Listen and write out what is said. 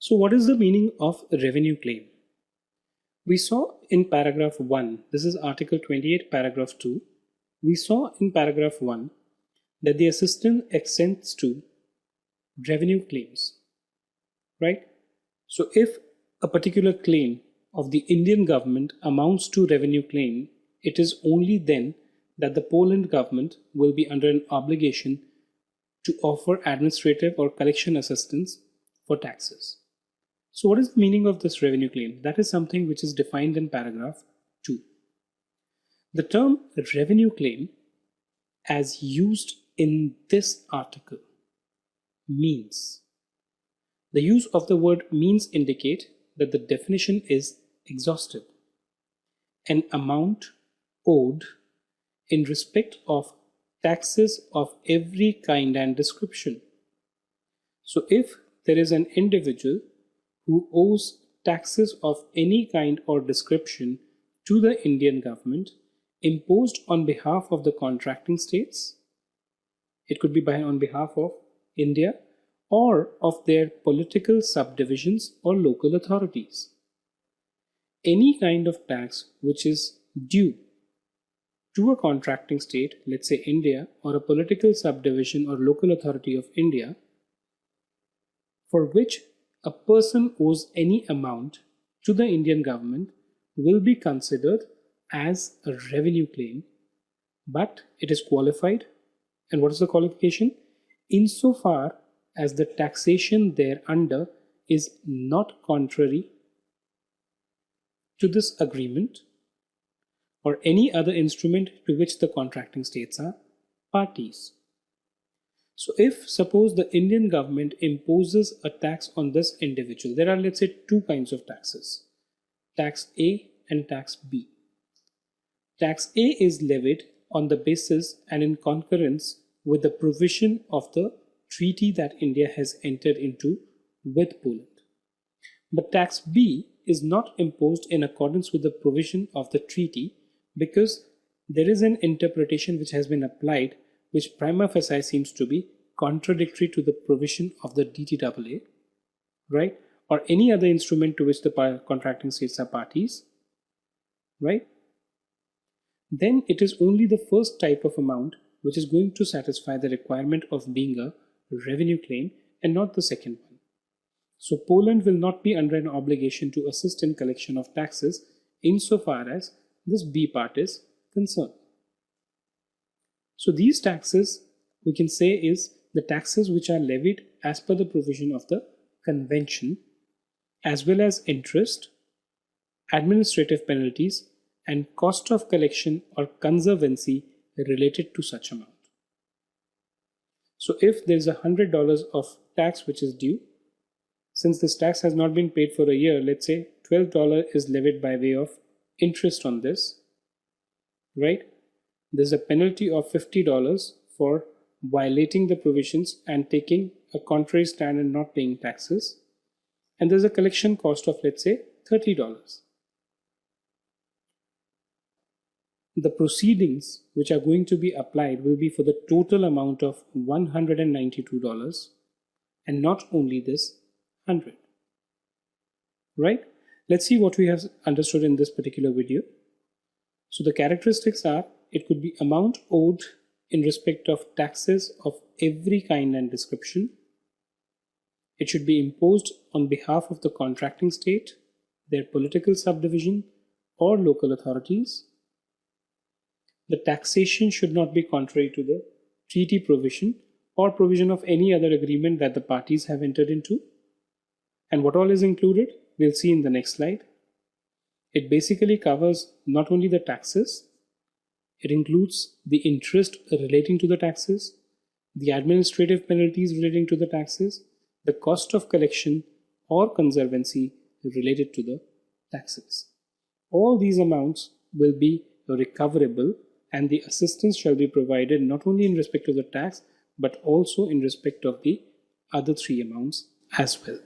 So what is the meaning of revenue claim? We saw in paragraph 1, this is article 28 paragraph 2, we saw in paragraph 1 that the assistance extends to revenue claims, right? So if a particular claim of the Indian government amounts to revenue claim, it is only then that the Poland government will be under an obligation to offer administrative or collection assistance for taxes. So what is the meaning of this revenue claim? That is something which is defined in paragraph 2. The term revenue claim as used in this article means. The use of the word means indicate that the definition is exhaustive. An amount owed in respect of taxes of every kind and description. So if there is an individual who owes taxes of any kind or description to the Indian government imposed on behalf of the contracting states, it could be on behalf of India or of their political subdivisions or local authorities. Any kind of tax which is due to a contracting state, let's say India, or a political subdivision or local authority of India, for which a person owes any amount to the Indian government, will be considered as a revenue claim, but it is qualified. And what is the qualification? Insofar as the taxation thereunder is not contrary to this agreement or any other instrument to which the contracting states are parties. So if suppose the Indian government imposes a tax on this individual, there are, let's say, two kinds of taxes, tax A and tax B. Tax A is levied on the basis and in concurrence with the provision of the treaty that India has entered into with Poland. But tax B is not imposed in accordance with the provision of the treaty because there is an interpretation which has been applied which prima facie seems to be contradictory to the provision of the dtaa, right? Or any other instrument to which the contracting states are parties, right? Then it is only the first type of amount which is going to satisfy the requirement of being a revenue claim and not the second one. So Poland will not be under an obligation to assist in collection of taxes insofar as this B part is concerned. So these taxes we can say is the taxes which are levied as per the provision of the convention, as well as interest, administrative penalties and cost of collection or conservancy related to such amount. So if there is $100 of tax which is due, since this tax has not been paid for a year, let's say $12 is levied by way of interest on this, right? There's a penalty of $50 for violating the provisions and taking a contrary stand and not paying taxes. And there's a collection cost of, let's say, $30. The proceedings which are going to be applied will be for the total amount of $192 and not only this 100, right? Let's see what we have understood in this particular video. So the characteristics are, it could be amount owed in respect of taxes of every kind and description. It should be imposed on behalf of the contracting state, their political subdivision or local authorities. The taxation should not be contrary to the treaty provision or provision of any other agreement that the parties have entered into. And what all is included, we'll see in the next slide. It basically covers not only the taxes, it includes the interest relating to the taxes, the administrative penalties relating to the taxes, the cost of collection or conservancy related to the taxes. All these amounts will be recoverable and the assistance shall be provided not only in respect of the tax but also in respect of the other three amounts as well.